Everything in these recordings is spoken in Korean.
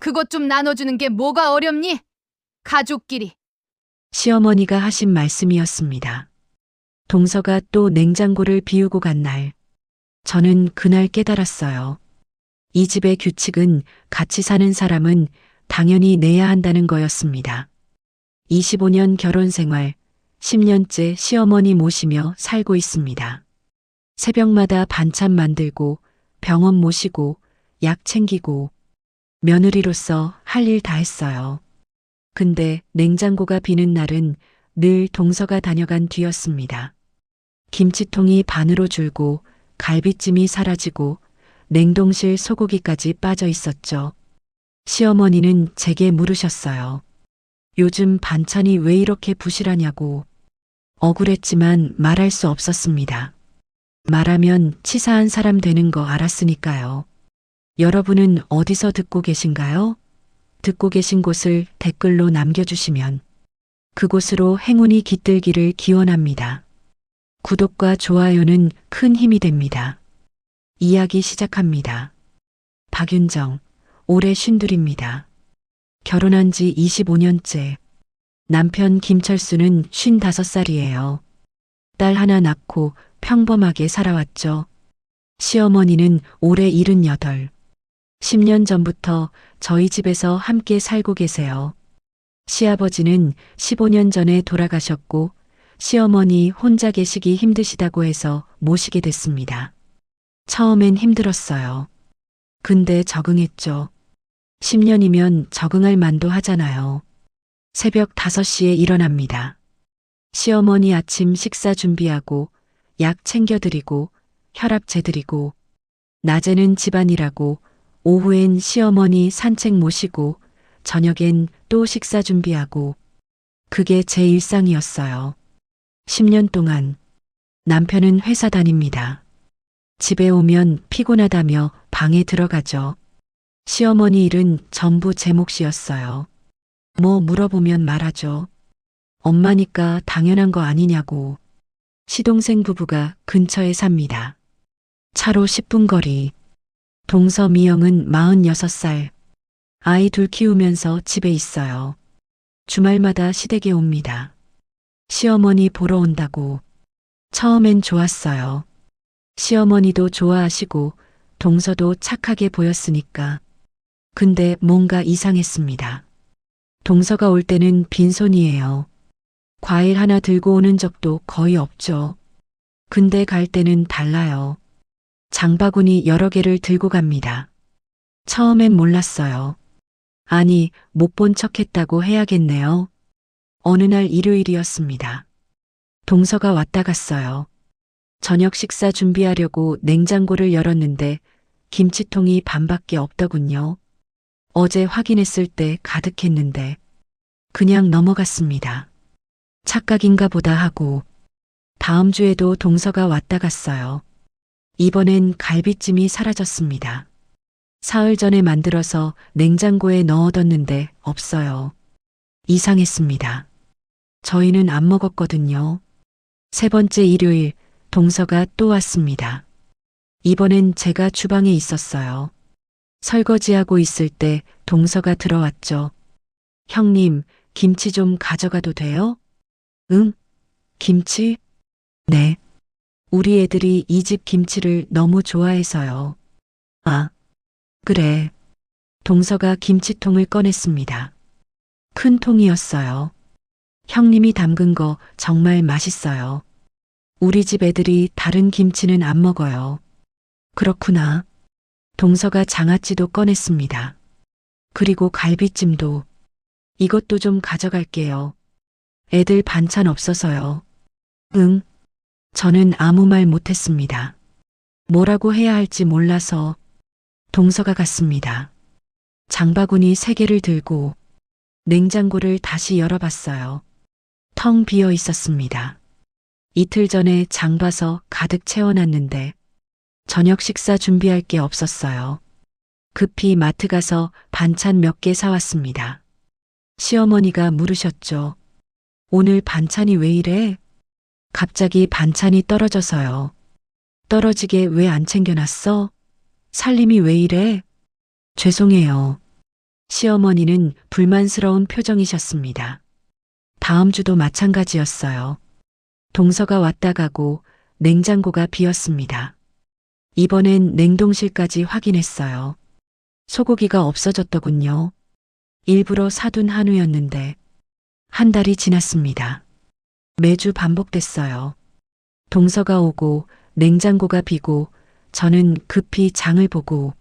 그것 좀 나눠주는 게 뭐가 어렵니? 가족끼리. 시어머니가 하신 말씀이었습니다. 동서가 또 냉장고를 비우고 간 날, 저는 그날 깨달았어요. 이 집의 규칙은 같이 사는 사람은 당연히 내야 한다는 거였습니다. 25년 결혼 생활, 10년째 시어머니 모시며 살고 있습니다. 새벽마다 반찬 만들고 병원 모시고 약 챙기고 며느리로서 할 일 다 했어요. 근데 냉장고가 비는 날은 늘 동서가 다녀간 뒤였습니다. 김치통이 반으로 줄고 갈비찜이 사라지고 냉동실 소고기까지 빠져 있었죠. 시어머니는 제게 물으셨어요. 요즘 반찬이 왜 이렇게 부실하냐고. 억울했지만 말할 수 없었습니다. 말하면 치사한 사람 되는 거 알았으니까요. 여러분은 어디서 듣고 계신가요? 듣고 계신 곳을 댓글로 남겨주시면 그곳으로 행운이 깃들기를 기원합니다. 구독과 좋아요는 큰 힘이 됩니다. 이야기 시작합니다. 박윤정, 올해 52입니다. 결혼한 지 25년째. 남편 김철수는 55살이에요. 딸 하나 낳고 평범하게 살아왔죠. 시어머니는 올해 78. 10년 전부터 저희 집에서 함께 살고 계세요. 시아버지는 15년 전에 돌아가셨고 시어머니 혼자 계시기 힘드시다고 해서 모시게 됐습니다. 처음엔 힘들었어요. 근데 적응했죠. 10년이면 적응할 만도 하잖아요. 새벽 5시에 일어납니다. 시어머니 아침 식사 준비하고 약 챙겨드리고 혈압 재드리고 낮에는 집안일하고 오후엔 시어머니 산책 모시고 저녁엔 또 식사 준비하고 그게 제 일상이었어요. 10년 동안 남편은 회사 다닙니다. 집에 오면 피곤하다며 방에 들어가죠. 시어머니 일은 전부 제 몫이었어요. 뭐 물어보면 말하죠. 엄마니까 당연한 거 아니냐고. 시동생 부부가 근처에 삽니다. 차로 10분 거리. 동서 미영은 46살. 아이 둘 키우면서 집에 있어요. 주말마다 시댁에 옵니다. 시어머니 보러 온다고. 처음엔 좋았어요. 시어머니도 좋아하시고 동서도 착하게 보였으니까. 근데 뭔가 이상했습니다. 동서가 올 때는 빈손이에요. 과일 하나 들고 오는 적도 거의 없죠. 근데 갈 때는 달라요. 장바구니 여러 개를 들고 갑니다. 처음엔 몰랐어요. 아니, 못 본 척 했다고 해야겠네요. 어느 날 일요일이었습니다. 동서가 왔다 갔어요. 저녁 식사 준비하려고 냉장고를 열었는데 김치통이 반밖에 없더군요. 어제 확인했을 때 가득했는데 그냥 넘어갔습니다. 착각인가 보다 하고 다음 주에도 동서가 왔다 갔어요. 이번엔 갈비찜이 사라졌습니다. 사흘 전에 만들어서 냉장고에 넣어뒀는데 없어요. 이상했습니다. 저희는 안 먹었거든요. 세 번째 일요일 동서가 또 왔습니다. 이번엔 제가 주방에 있었어요. 설거지하고 있을 때 동서가 들어왔죠. 형님, 김치 좀 가져가도 돼요? 응? 김치? 네. 우리 애들이 이 집 김치를 너무 좋아해서요. 아, 그래. 동서가 김치통을 꺼냈습니다. 큰 통이었어요. 형님이 담근 거 정말 맛있어요. 우리 집 애들이 다른 김치는 안 먹어요. 그렇구나. 동서가 장아찌도 꺼냈습니다. 그리고 갈비찜도. 이것도 좀 가져갈게요. 애들 반찬 없어서요. 응. 저는 아무 말 못했습니다. 뭐라고 해야 할지 몰라서. 동서가 갔습니다. 장바구니 3개를 들고 냉장고를 다시 열어봤어요. 텅 비어 있었습니다. 이틀 전에 장 봐서 가득 채워놨는데 저녁 식사 준비할 게 없었어요. 급히 마트 가서 반찬 몇 개 사왔습니다. 시어머니가 물으셨죠. 오늘 반찬이 왜 이래? 갑자기 반찬이 떨어져서요. 떨어지게 왜 안 챙겨놨어? 살림이 왜 이래? 죄송해요. 시어머니는 불만스러운 표정이셨습니다. 다음 주도 마찬가지였어요. 동서가 왔다 가고 냉장고가 비었습니다. 이번엔 냉동실까지 확인했어요. 소고기가 없어졌더군요. 일부러 사둔 한우였는데 한 달이 지났습니다. 매주 반복됐어요. 동서가 오고 냉장고가 비고 저는 급히 장을 보고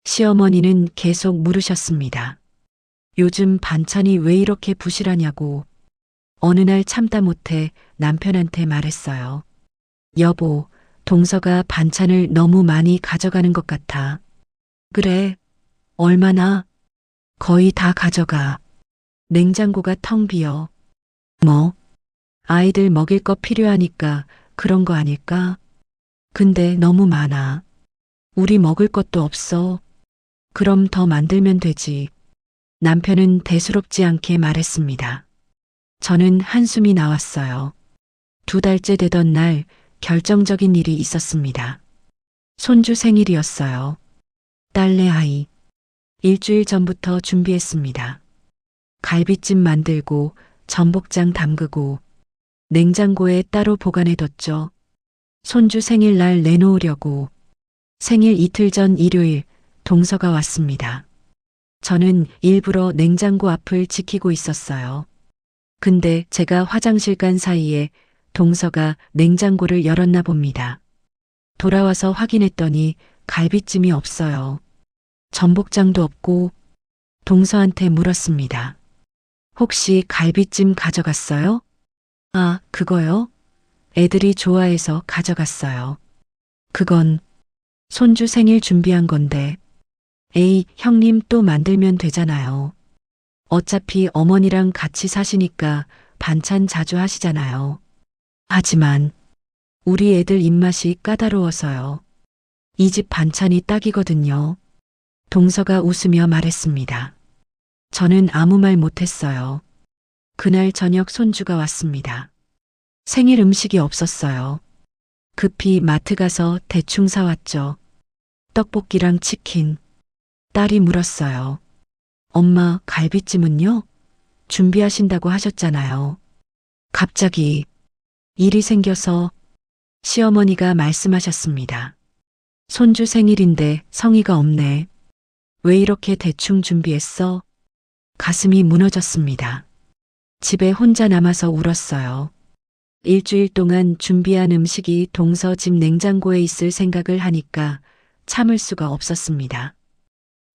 시어머니는 계속 물으셨습니다. 요즘 반찬이 왜 이렇게 부실하냐고. 어느 날 참다 못해 남편한테 말했어요. 여보, 동서가 반찬을 너무 많이 가져가는 것 같아. 그래, 얼마나? 거의 다 가져가. 냉장고가 텅 비어. 뭐? 아이들 먹일 거 필요하니까 그런 거 아닐까? 근데 너무 많아. 우리 먹을 것도 없어. 그럼 더 만들면 되지. 남편은 대수롭지 않게 말했습니다. 저는 한숨이 나왔어요. 2달째 되던 날 결정적인 일이 있었습니다. 손주 생일이었어요. 딸내 아이. 일주일 전부터 준비했습니다. 갈비찜 만들고 전복장 담그고 냉장고에 따로 보관해뒀죠. 손주 생일날 내놓으려고. 생일 이틀 전 일요일 동서가 왔습니다. 저는 일부러 냉장고 앞을 지키고 있었어요. 근데 제가 화장실 간 사이에 동서가 냉장고를 열었나 봅니다. 돌아와서 확인했더니 갈비찜이 없어요. 전복장도 없고 동서한테 물었습니다. 혹시 갈비찜 가져갔어요? 아, 그거요? 애들이 좋아해서 가져갔어요. 그건 손주 생일 준비한 건데. 에이, 형님 또 만들면 되잖아요. 어차피 어머니랑 같이 사시니까 반찬 자주 하시잖아요. 하지만 우리 애들 입맛이 까다로워서요. 이 집 반찬이 딱이거든요. 동서가 웃으며 말했습니다. 저는 아무 말 못했어요. 그날 저녁 손주가 왔습니다. 생일 음식이 없었어요. 급히 마트 가서 대충 사왔죠. 떡볶이랑 치킨. 딸이 물었어요. 엄마, 갈비찜은요? 준비하신다고 하셨잖아요. 갑자기 일이 생겨서 시어머니가 말씀하셨습니다. 손주 생일인데 성의가 없네. 왜 이렇게 대충 준비했어? 가슴이 무너졌습니다. 집에 혼자 남아서 울었어요. 일주일 동안 준비한 음식이 동서 집 냉장고에 있을 생각을 하니까 참을 수가 없었습니다.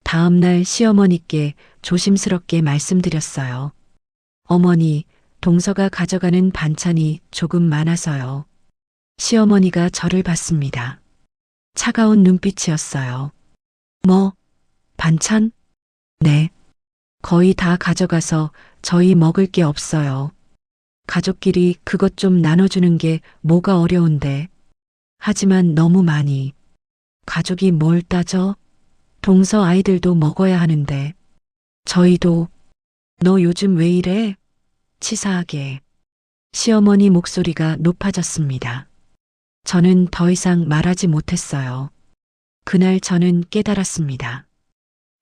다음 날 시어머니께 조심스럽게 말씀드렸어요. 어머니, 동서가 가져가는 반찬이 조금 많아서요. 시어머니가 저를 봤습니다. 차가운 눈빛이었어요. 뭐, 반찬? 네. 거의 다 가져가서 저희 먹을 게 없어요. 가족끼리 그것 좀 나눠주는 게 뭐가 어려운데. 하지만 너무 많이. 가족이 뭘 따져? 동서 아이들도 먹어야 하는데. 저희도. 너 요즘 왜 이래? 치사하게. 시어머니 목소리가 높아졌습니다. 저는 더 이상 말하지 못했어요. 그날 저는 깨달았습니다.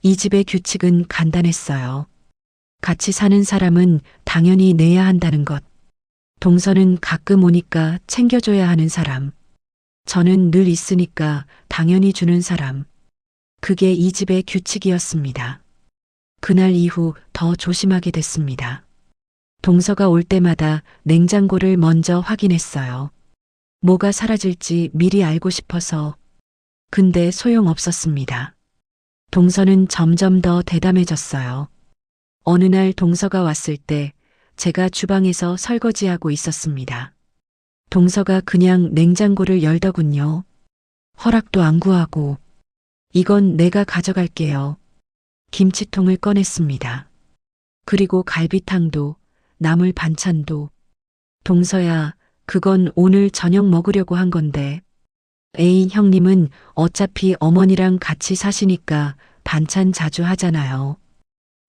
이 집의 규칙은 간단했어요. 같이 사는 사람은 당연히 내야 한다는 것. 동서는 가끔 오니까 챙겨줘야 하는 사람. 저는 늘 있으니까 당연히 주는 사람. 그게 이 집의 규칙이었습니다. 그날 이후 더 조심하게 됐습니다. 동서가 올 때마다 냉장고를 먼저 확인했어요. 뭐가 사라질지 미리 알고 싶어서. 근데 소용없었습니다. 동서는 점점 더 대담해졌어요. 어느 날 동서가 왔을 때 제가 주방에서 설거지하고 있었습니다. 동서가 그냥 냉장고를 열더군요. 허락도 안 구하고. 이건 내가 가져갈게요. 김치통을 꺼냈습니다. 그리고 갈비탕도, 나물 반찬도. 동서야, 그건 오늘 저녁 먹으려고 한 건데. 에이, 형님은 어차피 어머니랑 같이 사시니까 반찬 자주 하잖아요.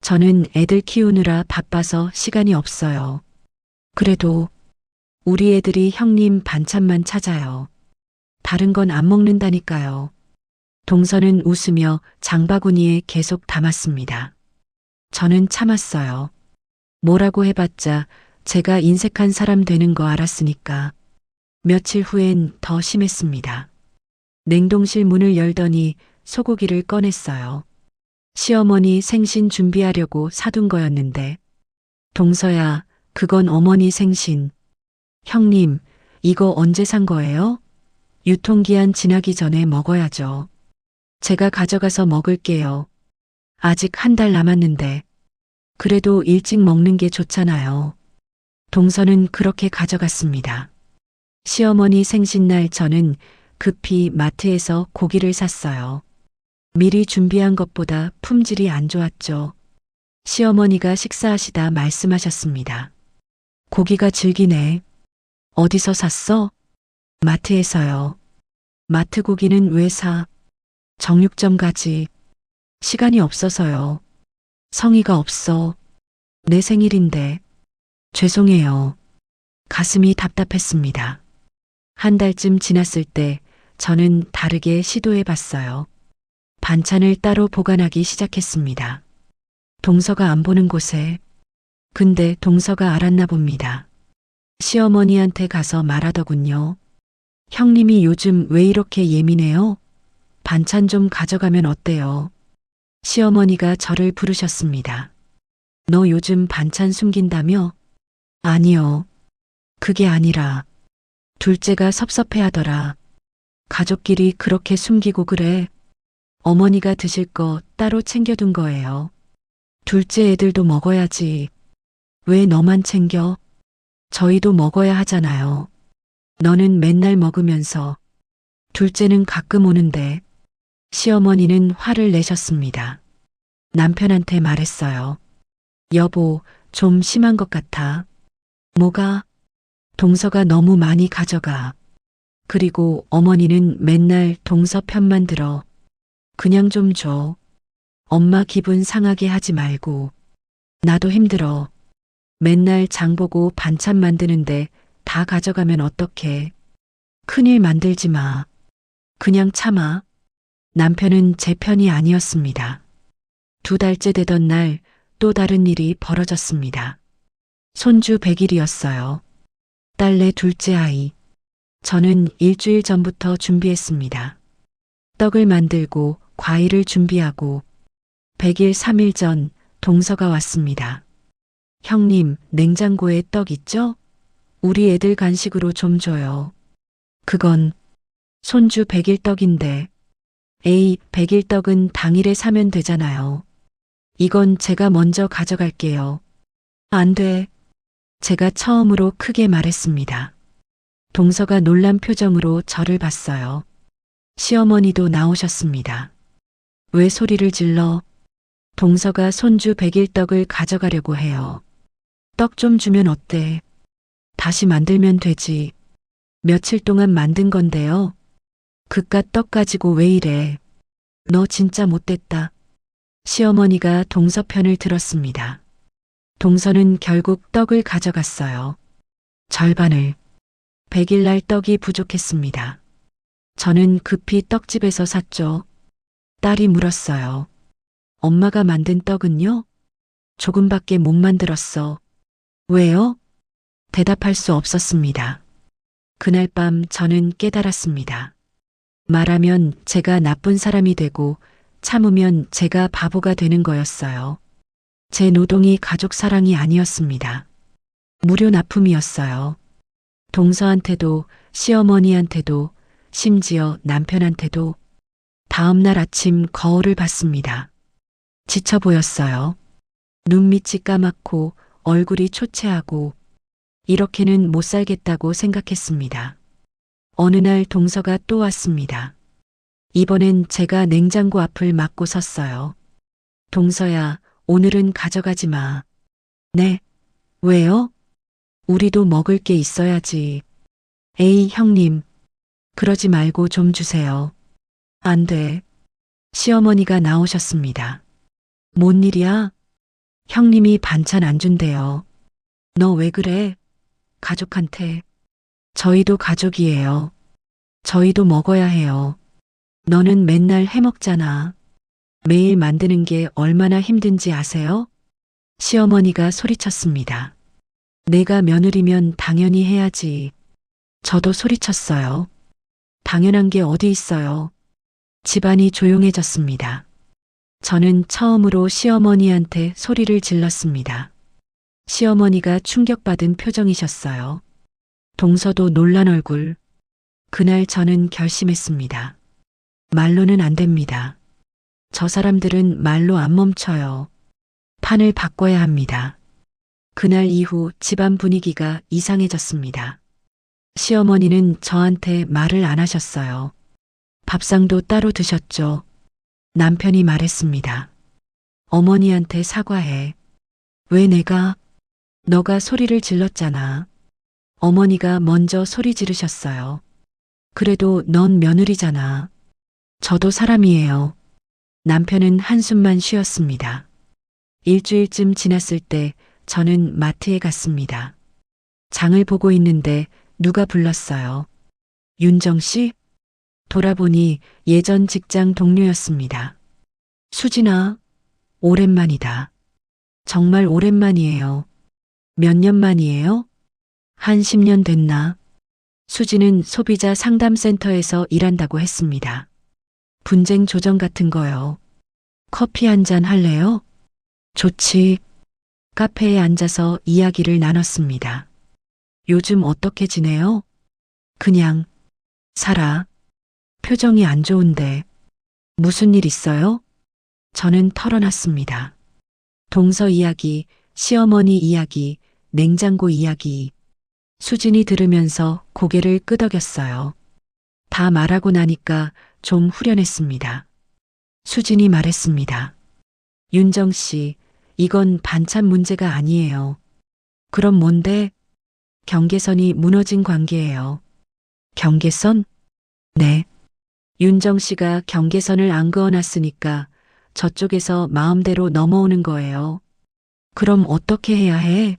저는 애들 키우느라 바빠서 시간이 없어요. 그래도 우리 애들이 형님 반찬만 찾아요. 다른 건 안 먹는다니까요. 동서는 웃으며 장바구니에 계속 담았습니다. 저는 참았어요. 뭐라고 해봤자 제가 인색한 사람 되는 거 알았으니까. 며칠 후엔 더 심했습니다. 냉동실 문을 열더니 소고기를 꺼냈어요. 시어머니 생신 준비하려고 사둔 거였는데. 동서야, 그건 어머니 생신. 형님, 이거 언제 산 거예요? 유통기한 지나기 전에 먹어야죠. 제가 가져가서 먹을게요. 아직 한 달 남았는데. 그래도 일찍 먹는 게 좋잖아요. 동서는 그렇게 가져갔습니다. 시어머니 생신날 저는 급히 마트에서 고기를 샀어요. 미리 준비한 것보다 품질이 안 좋았죠. 시어머니가 식사하시다 말씀하셨습니다. 고기가 질기네. 어디서 샀어? 마트에서요. 마트 고기는 왜 사? 정육점 가지. 시간이 없어서요. 성의가 없어. 내 생일인데. 죄송해요. 가슴이 답답했습니다. 한 달쯤 지났을 때 저는 다르게 시도해 봤어요. 반찬을 따로 보관하기 시작했습니다. 동서가 안 보는 곳에. 근데 동서가 알았나 봅니다. 시어머니한테 가서 말하더군요. 형님이 요즘 왜 이렇게 예민해요? 반찬 좀 가져가면 어때요? 시어머니가 저를 부르셨습니다. 너 요즘 반찬 숨긴다며? 아니요. 그게 아니라 둘째가 섭섭해하더라. 가족끼리 그렇게 숨기고 그래. 어머니가 드실 거 따로 챙겨둔 거예요. 둘째 애들도 먹어야지. 왜 너만 챙겨? 저희도 먹어야 하잖아요. 너는 맨날 먹으면서. 둘째는 가끔 오는데. 시어머니는 화를 내셨습니다. 남편한테 말했어요. 여보, 좀 심한 것 같아. 뭐가? 동서가 너무 많이 가져가. 그리고 어머니는 맨날 동서 편만 들어. 그냥 좀 줘. 엄마 기분 상하게 하지 말고. 나도 힘들어. 맨날 장 보고 반찬 만드는데 다 가져가면 어떡해. 큰일 만들지 마. 그냥 참아. 남편은 제 편이 아니었습니다. 2달째 되던 날 또 다른 일이 벌어졌습니다. 손주 100일이었어요. 딸내 둘째 아이. 저는 일주일 전부터 준비했습니다. 떡을 만들고 과일을 준비하고 100일 3일 전 동서가 왔습니다. 형님, 냉장고에 떡 있죠? 우리 애들 간식으로 좀 줘요. 그건 손주 100일 떡인데. 에이, 100일 떡은 당일에 사면 되잖아요. 이건 제가 먼저 가져갈게요. 안 돼. 제가 처음으로 크게 말했습니다. 동서가 놀란 표정으로 저를 봤어요. 시어머니도 나오셨습니다. 왜 소리를 질러? 동서가 손주 100일 떡을 가져가려고 해요. 떡 좀 주면 어때? 다시 만들면 되지. 며칠 동안 만든 건데요. 그깟 떡 가지고 왜 이래? 너 진짜 못됐다. 시어머니가 동서 편을 들었습니다. 동서는 결국 떡을 가져갔어요. 절반을. 100일날 떡이 부족했습니다. 저는 급히 떡집에서 샀죠. 딸이 물었어요. 엄마가 만든 떡은요? 조금밖에 못 만들었어. 왜요? 대답할 수 없었습니다. 그날 밤 저는 깨달았습니다. 말하면 제가 나쁜 사람이 되고 참으면 제가 바보가 되는 거였어요. 제 노동이 가족 사랑이 아니었습니다. 무료 납품이었어요. 동서한테도 시어머니한테도 심지어 남편한테도. 다음 날 아침 거울을 봤습니다. 지쳐 보였어요. 눈밑이 까맣고 얼굴이 초췌하고 이렇게는 못 살겠다고 생각했습니다. 어느 날 동서가 또 왔습니다. 이번엔 제가 냉장고 앞을 막고 섰어요. 동서야, 오늘은 가져가지 마. 네? 왜요? 우리도 먹을 게 있어야지. 에이, 형님. 그러지 말고 좀 주세요. 안 돼. 시어머니가 나오셨습니다. 뭔 일이야? 형님이 반찬 안 준대요. 너 왜 그래? 가족한테. 저희도 가족이에요. 저희도 먹어야 해요. 너는 맨날 해먹잖아. 매일 만드는 게 얼마나 힘든지 아세요? 시어머니가 소리쳤습니다. 내가 며느리면 당연히 해야지. 저도 소리쳤어요. 당연한 게 어디 있어요. 집안이 조용해졌습니다. 저는 처음으로 시어머니한테 소리를 질렀습니다. 시어머니가 충격받은 표정이셨어요. 동서도 놀란 얼굴. 그날 저는 결심했습니다. 말로는 안 됩니다. 저 사람들은 말로 안 멈춰요. 판을 바꿔야 합니다. 그날 이후 집안 분위기가 이상해졌습니다. 시어머니는 저한테 말을 안 하셨어요. 밥상도 따로 드셨죠. 남편이 말했습니다. 어머니한테 사과해. 왜 내가? 너가 소리를 질렀잖아. 어머니가 먼저 소리 지르셨어요. 그래도 넌 며느리잖아. 저도 사람이에요. 남편은 한숨만 쉬었습니다. 일주일쯤 지났을 때 저는 마트에 갔습니다. 장을 보고 있는데 누가 불렀어요. 윤정 씨? 돌아보니 예전 직장 동료였습니다. 수진아, 오랜만이다. 정말 오랜만이에요. 몇 년 만이에요? 한 10년 됐나? 수진은 소비자 상담센터에서 일한다고 했습니다. 분쟁 조정 같은 거요. 커피 한 잔 할래요? 좋지. 카페에 앉아서 이야기를 나눴습니다. 요즘 어떻게 지내요? 그냥 살아. 표정이 안 좋은데 무슨 일 있어요? 저는 털어놨습니다. 동서 이야기, 시어머니 이야기, 냉장고 이야기. 수진이 들으면서 고개를 끄덕였어요. 다 말하고 나니까 좀 후련했습니다. 수진이 말했습니다. 윤정 씨, 이건 반찬 문제가 아니에요. 그럼 뭔데? 경계선이 무너진 관계예요. 경계선? 네. 윤정 씨가 경계선을 안 그어놨으니까 저쪽에서 마음대로 넘어오는 거예요. 그럼 어떻게 해야 해?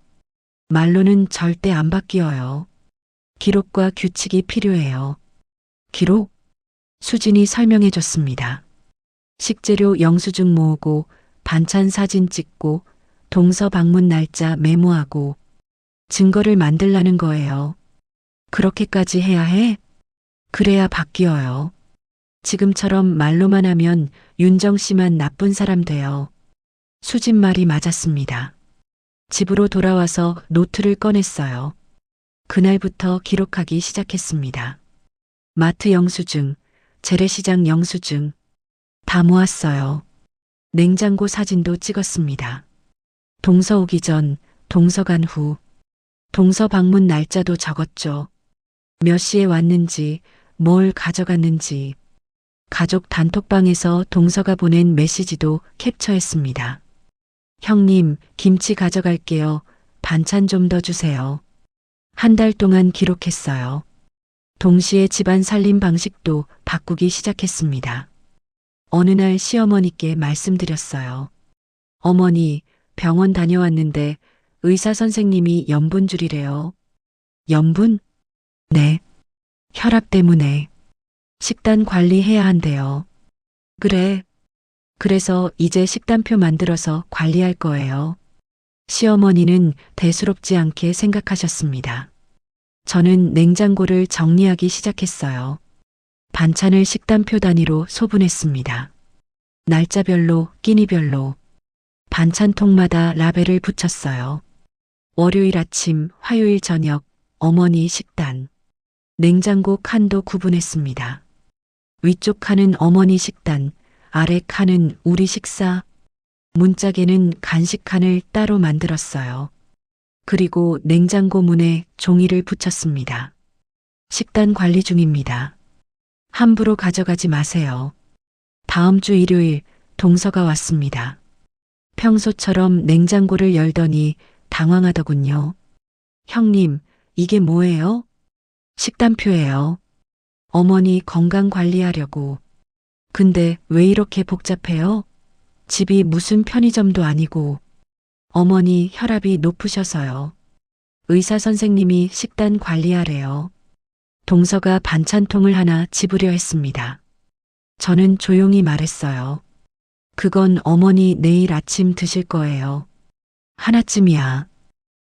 말로는 절대 안 바뀌어요. 기록과 규칙이 필요해요. 기록? 수진이 설명해 줬습니다. 식재료 영수증 모으고 반찬 사진 찍고 동서 방문 날짜 메모하고 증거를 만들라는 거예요. 그렇게까지 해야 해? 그래야 바뀌어요. 지금처럼 말로만 하면 윤정 씨만 나쁜 사람 돼요. 수진 말이 맞았습니다. 집으로 돌아와서 노트를 꺼냈어요. 그날부터 기록하기 시작했습니다. 마트 영수증, 재래시장 영수증 다 모았어요. 냉장고 사진도 찍었습니다. 동서 오기 전, 동서 간 후, 동서 방문 날짜도 적었죠. 몇 시에 왔는지, 뭘 가져갔는지, 가족 단톡방에서 동서가 보낸 메시지도 캡처했습니다. 형님, 김치 가져갈게요. 반찬 좀 더 주세요. 한 달 동안 기록했어요. 동시에 집안 살림 방식도 바꾸기 시작했습니다. 어느 날 시어머니께 말씀드렸어요. 어머니, 병원 다녀왔는데 의사 선생님이 염분줄이래요. 염분? 네. 혈압 때문에. 식단 관리해야 한대요. 그래. 그래서 이제 식단표 만들어서 관리할 거예요. 시어머니는 대수롭지 않게 생각하셨습니다. 저는 냉장고를 정리하기 시작했어요. 반찬을 식단표 단위로 소분했습니다. 날짜별로, 끼니별로. 반찬통마다 라벨을 붙였어요. 월요일 아침, 화요일 저녁, 어머니 식단. 냉장고 칸도 구분했습니다. 위쪽 칸은 어머니 식단, 아래 칸은 우리 식사. 문짝에는 간식 칸을 따로 만들었어요. 그리고 냉장고 문에 종이를 붙였습니다. 식단 관리 중입니다. 함부로 가져가지 마세요. 다음 주 일요일 동서가 왔습니다. 평소처럼 냉장고를 열더니 당황하더군요. 형님, 이게 뭐예요? 식단표예요. 어머니 건강 관리하려고. 근데 왜 이렇게 복잡해요? 집이 무슨 편의점도 아니고. 어머니 혈압이 높으셔서요. 의사 선생님이 식단 관리하래요. 동서가 반찬통을 하나 집으려 했습니다. 저는 조용히 말했어요. 그건 어머니 내일 아침 드실 거예요. 하나쯤이야.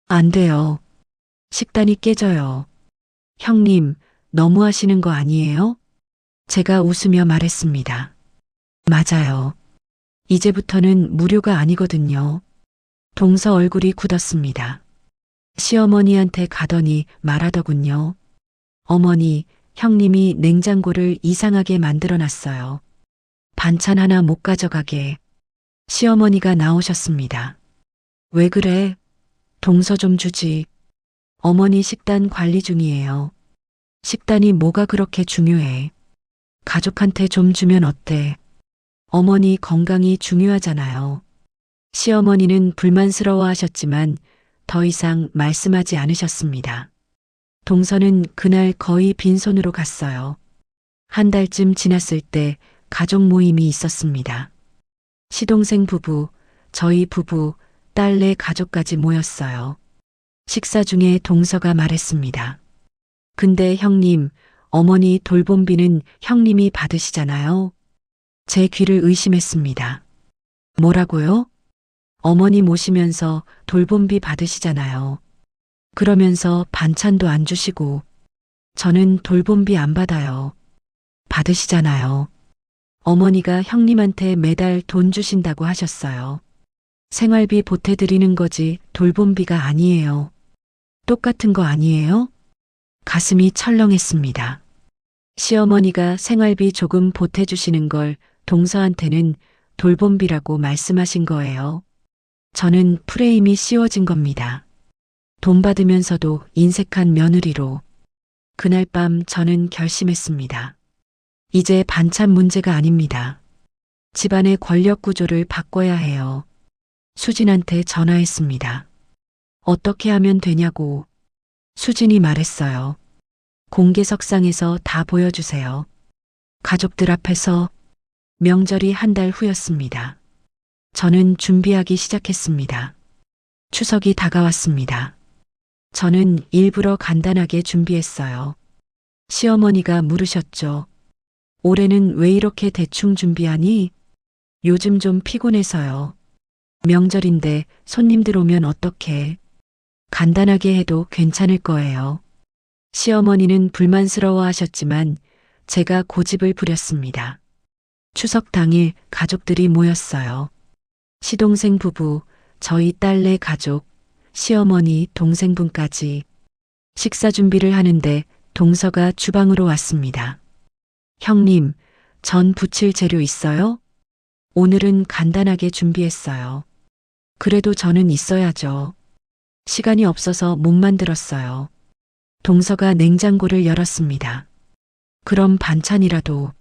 안 돼요. 식단이 깨져요. 형님, 너무하시는 거 아니에요? 제가 웃으며 말했습니다. 맞아요. 이제부터는 무료가 아니거든요. 동서 얼굴이 굳었습니다. 시어머니한테 가더니 말하더군요. 어머니, 형님이 냉장고를 이상하게 만들어 놨어요. 반찬 하나 못 가져가게. 시어머니가 나오셨습니다. 왜 그래? 동서 좀 주지. 어머니 식단 관리 중이에요. 식단이 뭐가 그렇게 중요해? 가족한테 좀 주면 어때? 어머니 건강이 중요하잖아요. 시어머니는 불만스러워 하셨지만 더 이상 말씀하지 않으셨습니다. 동서는 그날 거의 빈손으로 갔어요. 한 달쯤 지났을 때 가족 모임이 있었습니다. 시동생 부부, 저희 부부, 딸네 가족까지 모였어요. 식사 중에 동서가 말했습니다. 근데 형님, 어머니 돌봄비는 형님이 받으시잖아요. 제 귀를 의심했습니다. 뭐라고요? 어머니 모시면서 돌봄비 받으시잖아요. 그러면서 반찬도 안 주시고 저는 돌봄비 안 받아요. 받으시잖아요. 어머니가 형님한테 매달 돈 주신다고 하셨어요. 생활비 보태드리는 거지 돌봄비가 아니에요. 똑같은 거 아니에요? 가슴이 철렁했습니다. 시어머니가 생활비 조금 보태주시는 걸 동서한테는 돌봄비라고 말씀하신 거예요. 저는 프레임이 씌워진 겁니다. 돈 받으면서도 인색한 며느리로. 그날 밤 저는 결심했습니다. 이제 반찬 문제가 아닙니다. 집안의 권력 구조를 바꿔야 해요. 수진한테 전화했습니다. 어떻게 하면 되냐고. 수진이 말했어요. 공개석상에서 다 보여주세요. 가족들 앞에서. 명절이 한 달 후였습니다. 저는 준비하기 시작했습니다. 추석이 다가왔습니다. 저는 일부러 간단하게 준비했어요. 시어머니가 물으셨죠. 올해는 왜 이렇게 대충 준비하니? 요즘 좀 피곤해서요. 명절인데 손님들 오면 어떡해. 간단하게 해도 괜찮을 거예요. 시어머니는 불만스러워 하셨지만 제가 고집을 부렸습니다. 추석 당일 가족들이 모였어요. 시동생 부부, 저희 딸네 가족, 시어머니, 동생분까지. 식사 준비를 하는데 동서가 주방으로 왔습니다. 형님, 전 부칠 재료 있어요? 오늘은 간단하게 준비했어요. 그래도 저는 있어야죠. 시간이 없어서 못 만들었어요. 동서가 냉장고를 열었습니다. 그럼 반찬이라도.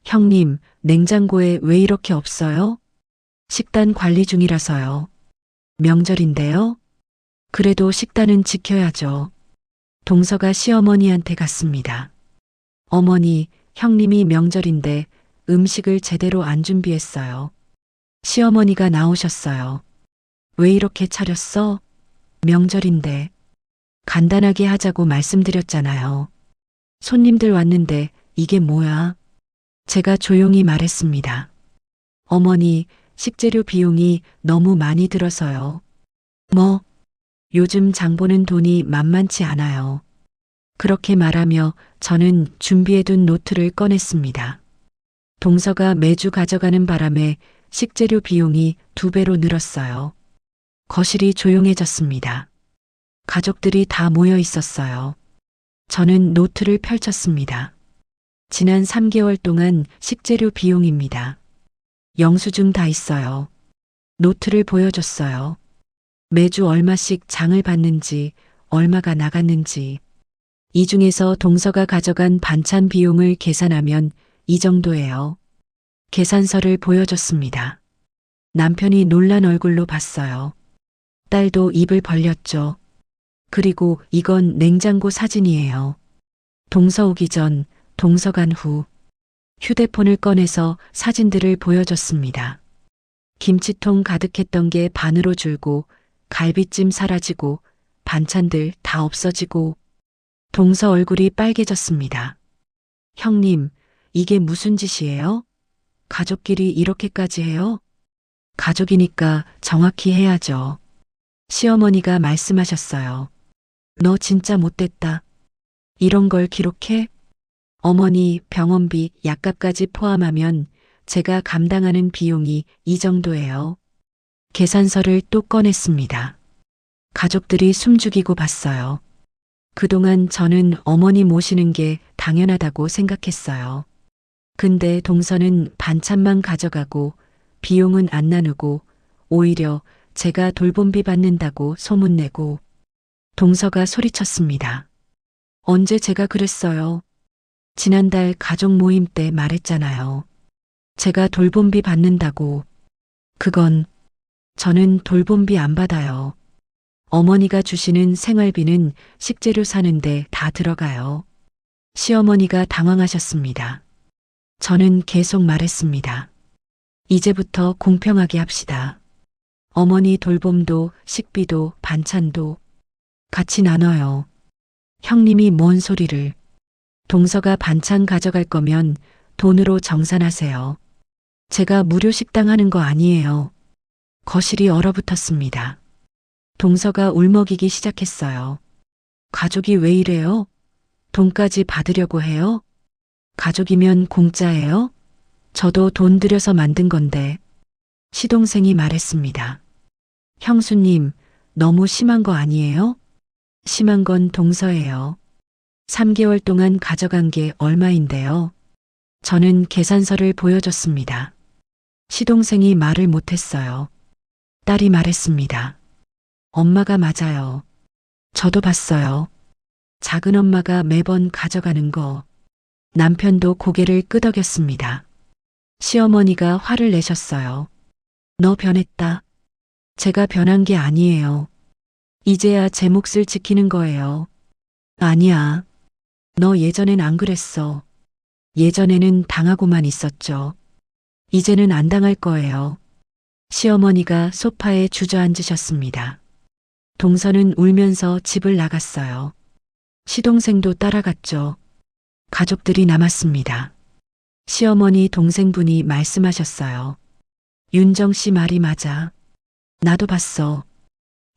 형님, 냉장고에 왜 이렇게 없어요? 식단 관리 중이라서요. 명절인데요. 그래도 식단은 지켜야죠. 동서가 시어머니한테 갔습니다. 어머니, 형님이 명절인데 음식을 제대로 안 준비했어요. 시어머니가 나오셨어요. 왜 이렇게 차렸어? 명절인데. 간단하게 하자고 말씀드렸잖아요. 손님들 왔는데 이게 뭐야? 제가 조용히 말했습니다. 어머니, 식재료 비용이 너무 많이 들어서요. 뭐? 요즘 장 보는 돈이 만만치 않아요. 그렇게 말하며 저는 준비해둔 노트를 꺼냈습니다. 동서가 매주 가져가는 바람에 식재료 비용이 2배로 늘었어요. 거실이 조용해졌습니다. 가족들이 다 모여 있었어요. 저는 노트를 펼쳤습니다. 지난 3개월 동안 식재료 비용입니다. 영수증 다 있어요. 노트를 보여줬어요. 매주 얼마씩 장을 봤는지, 얼마가 나갔는지. 이 중에서 동서가 가져간 반찬 비용을 계산하면 이 정도예요. 계산서를 보여줬습니다. 남편이 놀란 얼굴로 봤어요. 딸도 입을 벌렸죠. 그리고 이건 냉장고 사진이에요. 동서 오기 전, 동서 간 후. 휴대폰을 꺼내서 사진들을 보여줬습니다. 김치통 가득했던 게 반으로 줄고, 갈비찜 사라지고, 반찬들 다 없어지고. 동서 얼굴이 빨개졌습니다. 형님, 이게 무슨 짓이에요? 가족끼리 이렇게까지 해요? 가족이니까 정확히 해야죠. 시어머니가 말씀하셨어요. 너 진짜 못됐다. 이런 걸 기록해? 어머니 병원비, 약값까지 포함하면 제가 감당하는 비용이 이 정도예요. 계산서를 또 꺼냈습니다. 가족들이 숨죽이고 봤어요. 그동안 저는 어머니 모시는 게 당연하다고 생각했어요. 근데 동서는 반찬만 가져가고 비용은 안 나누고 오히려 제가 돌봄비 받는다고 소문내고. 동서가 소리쳤습니다. 언제 제가 그랬어요? 지난달 가족 모임 때 말했잖아요. 제가 돌봄비 받는다고. 그건 저는 돌봄비 안 받아요. 어머니가 주시는 생활비는 식재료 사는데 다 들어가요. 시어머니가 당황하셨습니다. 저는 계속 말했습니다. 이제부터 공평하게 합시다. 어머니 돌봄도 식비도 반찬도 같이 나눠요. 형님이 뭔 소리를. 동서가 반찬 가져갈 거면 돈으로 정산하세요. 제가 무료 식당 하는 거 아니에요. 거실이 얼어붙었습니다. 동서가 울먹이기 시작했어요. 가족이 왜 이래요? 돈까지 받으려고 해요? 가족이면 공짜예요? 저도 돈 들여서 만든 건데. 시동생이 말했습니다. 형수님, 너무 심한 거 아니에요? 심한 건 동서예요. 3개월 동안 가져간 게 얼마인데요? 저는 계산서를 보여줬습니다. 시동생이 말을 못했어요. 딸이 말했습니다. 엄마가 맞아요. 저도 봤어요. 작은 엄마가 매번 가져가는 거. 남편도 고개를 끄덕였습니다. 시어머니가 화를 내셨어요. 너 변했다. 제가 변한 게 아니에요. 이제야 제 몫을 지키는 거예요. 아니야. 너 예전엔 안 그랬어. 예전에는 당하고만 있었죠. 이제는 안 당할 거예요. 시어머니가 소파에 주저앉으셨습니다. 동서는 울면서 집을 나갔어요. 시동생도 따라갔죠. 가족들이 남았습니다. 시어머니 동생분이 말씀하셨어요. 윤정 씨 말이 맞아. 나도 봤어.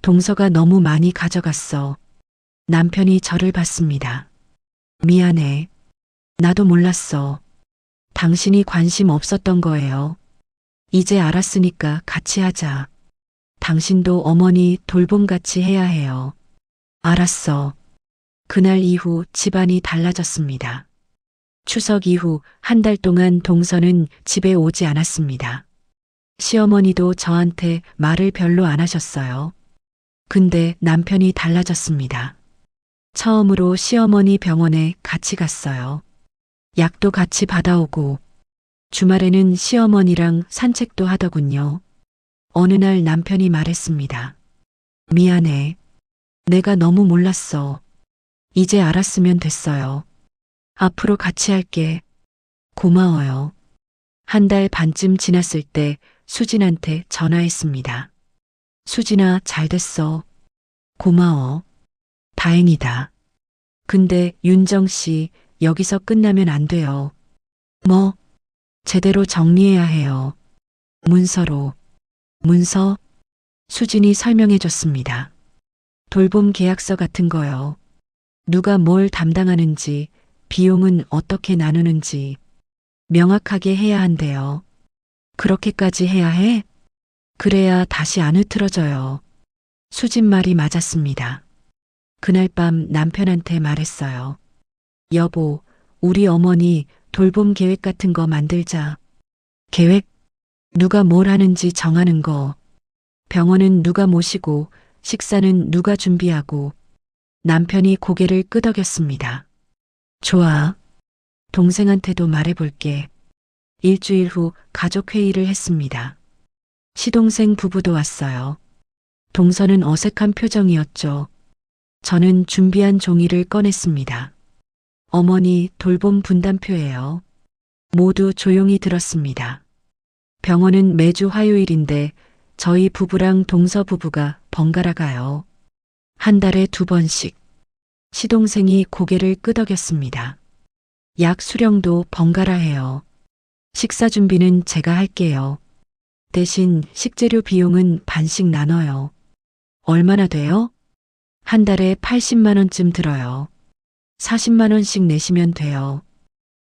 동서가 너무 많이 가져갔어. 남편이 저를 봤습니다. 미안해. 나도 몰랐어. 당신이 관심 없었던 거예요. 이제 알았으니까 같이 하자. 당신도 어머니 돌봄같이 해야 해요. 알았어. 그날 이후 집안이 달라졌습니다. 추석 이후 한 달 동안 동서는 집에 오지 않았습니다. 시어머니도 저한테 말을 별로 안 하셨어요. 근데 남편이 달라졌습니다. 처음으로 시어머니 병원에 같이 갔어요. 약도 같이 받아오고 주말에는 시어머니랑 산책도 하더군요. 어느 날 남편이 말했습니다. 미안해. 내가 너무 몰랐어. 이제 알았으면 됐어요. 앞으로 같이 할게. 고마워요. 한 달 반쯤 지났을 때 수진한테 전화했습니다. 수진아, 잘 됐어. 고마워. 다행이다. 근데 윤정 씨, 여기서 끝나면 안 돼요. 뭐? 제대로 정리해야 해요. 문서로. 문서? 수진이 설명해 줬습니다. 돌봄 계약서 같은 거요. 누가 뭘 담당하는지, 비용은 어떻게 나누는지 명확하게 해야 한대요. 그렇게까지 해야 해? 그래야 다시 안 흐트러져요. 수진 말이 맞았습니다. 그날 밤 남편한테 말했어요. 여보, 우리 어머니 돌봄 계획 같은 거 만들자. 계획? 누가 뭘 하는지 정하는 거. 병원은 누가 모시고 식사는 누가 준비하고. 남편이 고개를 끄덕였습니다. 좋아. 동생한테도 말해볼게. 일주일 후 가족회의를 했습니다. 시동생 부부도 왔어요. 동서는 어색한 표정이었죠. 저는 준비한 종이를 꺼냈습니다. 어머니 돌봄 분담표예요. 모두 조용히 들었습니다. 병원은 매주 화요일인데 저희 부부랑 동서 부부가 번갈아 가요. 한 달에 2번씩. 시동생이 고개를 끄덕였습니다. 약 수령도 번갈아 해요. 식사 준비는 제가 할게요. 대신 식재료 비용은 반씩 나눠요. 얼마나 돼요? 한 달에 80만 원쯤 들어요. 40만 원씩 내시면 돼요.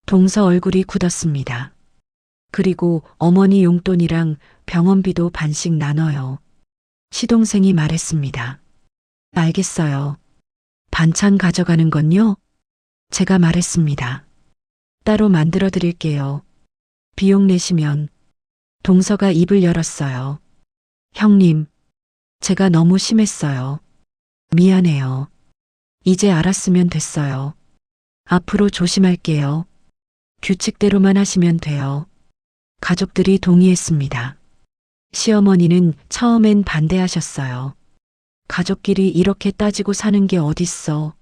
동서 얼굴이 굳었습니다. 그리고 어머니 용돈이랑 병원비도 반씩 나눠요. 시동생이 말했습니다. 알겠어요. 반찬 가져가는 건요? 제가 말했습니다. 따로 만들어 드릴게요. 비용 내시면. 동서가 입을 열었어요. 형님, 제가 너무 심했어요. 미안해요. 이제 알았으면 됐어요. 앞으로 조심할게요. 규칙대로만 하시면 돼요. 가족들이 동의했습니다. 시어머니는 처음엔 반대하셨어요. 가족끼리 이렇게 따지고 사는 게 어딨어.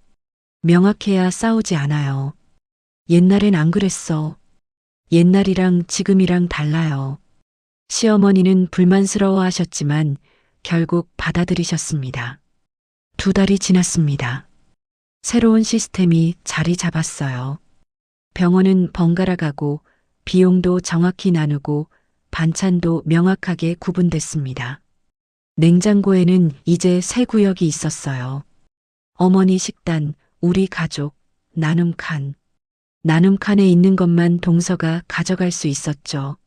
명확해야 싸우지 않아요. 옛날엔 안 그랬어. 옛날이랑 지금이랑 달라요. 시어머니는 불만스러워 하셨지만 결국 받아들이셨습니다. 2달이 지났습니다. 새로운 시스템이 자리 잡았어요. 병원은 번갈아 가고 비용도 정확히 나누고 반찬도 명확하게 구분됐습니다. 냉장고에는 이제 세 구역이 있었어요. 어머니 식단, 우리 가족, 나눔 칸. 나눔 칸에 있는 것만 동서가 가져갈 수 있었죠.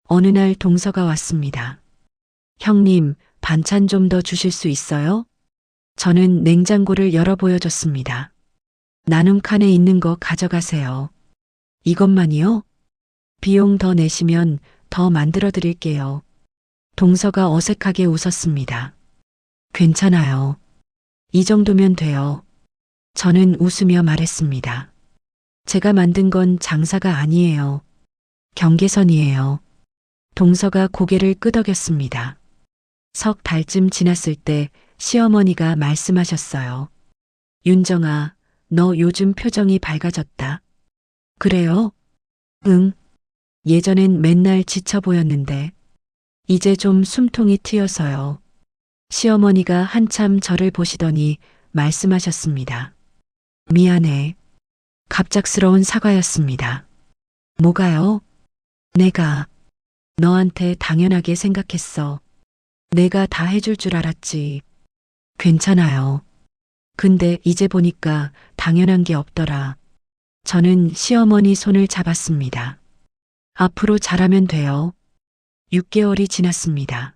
어느 날 동서가 왔습니다. 형님, 반찬 좀 더 주실 수 있어요? 저는 냉장고를 열어 보여줬습니다. 나눔 칸에 있는 거 가져가세요. 이것만이요? 비용 더 내시면 더 만들어 드릴게요. 동서가 어색하게 웃었습니다. 괜찮아요. 이 정도면 돼요. 저는 웃으며 말했습니다. 제가 만든 건 장사가 아니에요. 경계선이에요. 동서가 고개를 끄덕였습니다. 석 달쯤 지났을 때 시어머니가 말씀하셨어요. 윤정아, 너 요즘 표정이 밝아졌다. 그래요? 응. 예전엔 맨날 지쳐 보였는데 이제 좀 숨통이 트여서요. 시어머니가 한참 저를 보시더니 말씀하셨습니다. 미안해. 갑작스러운 사과였습니다. 뭐가요? 내가 너한테 당연하게 생각했어. 내가 다 해줄 줄 알았지. 괜찮아요. 근데 이제 보니까 당연한 게 없더라. 저는 시어머니 손을 잡았습니다. 앞으로 잘하면 돼요. 6개월이 지났습니다.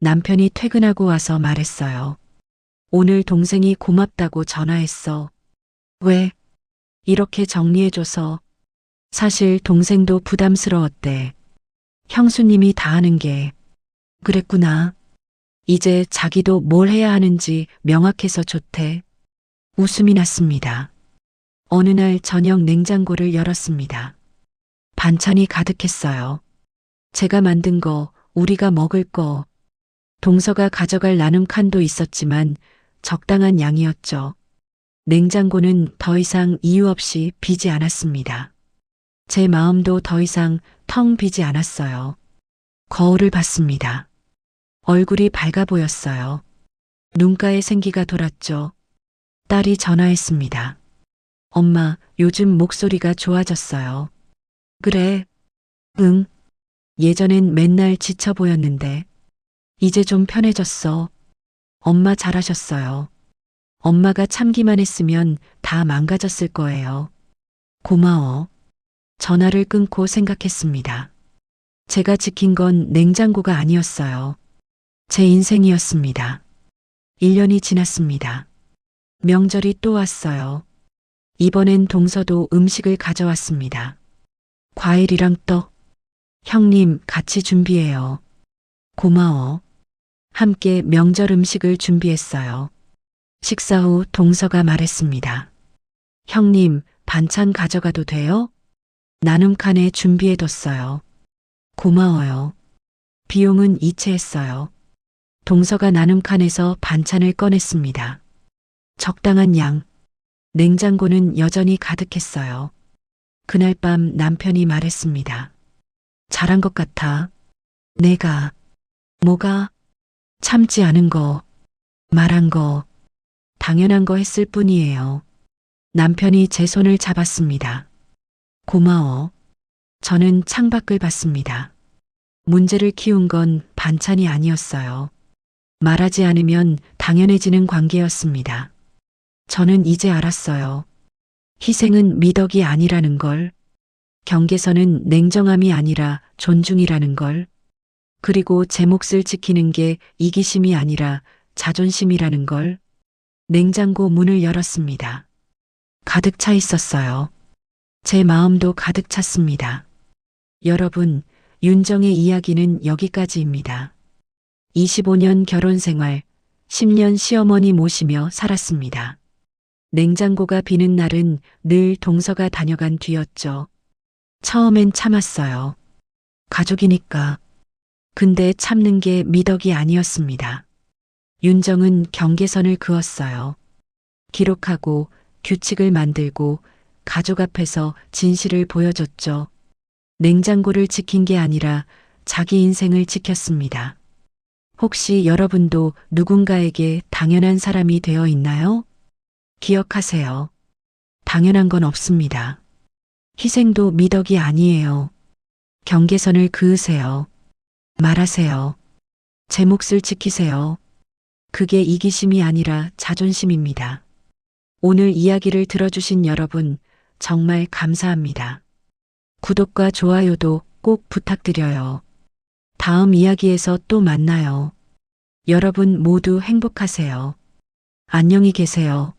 남편이 퇴근하고 와서 말했어요. 오늘 동생이 고맙다고 전화했어. 왜? 이렇게 정리해줘서. 사실 동생도 부담스러웠대. 형수님이 다 하는 게. 그랬구나. 이제 자기도 뭘 해야 하는지 명확해서 좋대. 웃음이 났습니다. 어느 날 저녁 냉장고를 열었습니다. 반찬이 가득했어요. 제가 만든 거, 우리가 먹을 거. 동서가 가져갈 나눔 칸도 있었지만 적당한 양이었죠. 냉장고는 더 이상 이유 없이 비지 않았습니다. 제 마음도 더 이상 텅 비지 않았어요. 거울을 봤습니다. 얼굴이 밝아 보였어요. 눈가에 생기가 돌았죠. 딸이 전화했습니다. 엄마, 요즘 목소리가 좋아졌어요. 그래? 응. 예전엔 맨날 지쳐 보였는데 이제 좀 편해졌어. 엄마 잘하셨어요. 엄마가 참기만 했으면 다 망가졌을 거예요. 고마워. 전화를 끊고 생각했습니다. 제가 지킨 건 냉장고가 아니었어요. 제 인생이었습니다. 1년이 지났습니다. 명절이 또 왔어요. 이번엔 동서도 음식을 가져왔습니다. 과일이랑 떡. 형님, 같이 준비해요. 고마워. 함께 명절 음식을 준비했어요. 식사 후 동서가 말했습니다. 형님, 반찬 가져가도 돼요? 나눔 칸에 준비해뒀어요. 고마워요. 비용은 이체했어요. 동서가 나눔 칸에서 반찬을 꺼냈습니다. 적당한 양. 냉장고는 여전히 가득했어요. 그날 밤 남편이 말했습니다. 잘한 것 같아. 내가. 뭐가? 참지 않은 거, 말한 거, 당연한 거 했을 뿐이에요. 남편이 제 손을 잡았습니다. 고마워. 저는 창밖을 봤습니다. 문제를 키운 건 반찬이 아니었어요. 말하지 않으면 당연해지는 관계였습니다. 저는 이제 알았어요. 희생은 미덕이 아니라는 걸, 경계선은 냉정함이 아니라 존중이라는 걸, 그리고 제 몫을 지키는 게 이기심이 아니라 자존심이라는 걸. 냉장고 문을 열었습니다. 가득 차 있었어요. 제 마음도 가득 찼습니다. 여러분, 윤정의 이야기는 여기까지입니다. 25년 결혼 생활, 10년 시어머니 모시며 살았습니다. 냉장고가 비는 날은 늘 동서가 다녀간 뒤였죠. 처음엔 참았어요. 가족이니까. 근데 참는 게 미덕이 아니었습니다. 윤정은 경계선을 그었어요. 기록하고 규칙을 만들고 가족 앞에서 진실을 보여줬죠. 냉장고를 지킨 게 아니라 자기 인생을 지켰습니다. 혹시 여러분도 누군가에게 당연한 사람이 되어 있나요? 기억하세요. 당연한 건 없습니다. 희생도 미덕이 아니에요. 경계선을 그으세요. 말하세요. 제 몫을 지키세요. 그게 이기심이 아니라 자존심입니다. 오늘 이야기를 들어주신 여러분, 정말 감사합니다. 구독과 좋아요도 꼭 부탁드려요. 다음 이야기에서 또 만나요. 여러분 모두 행복하세요. 안녕히 계세요.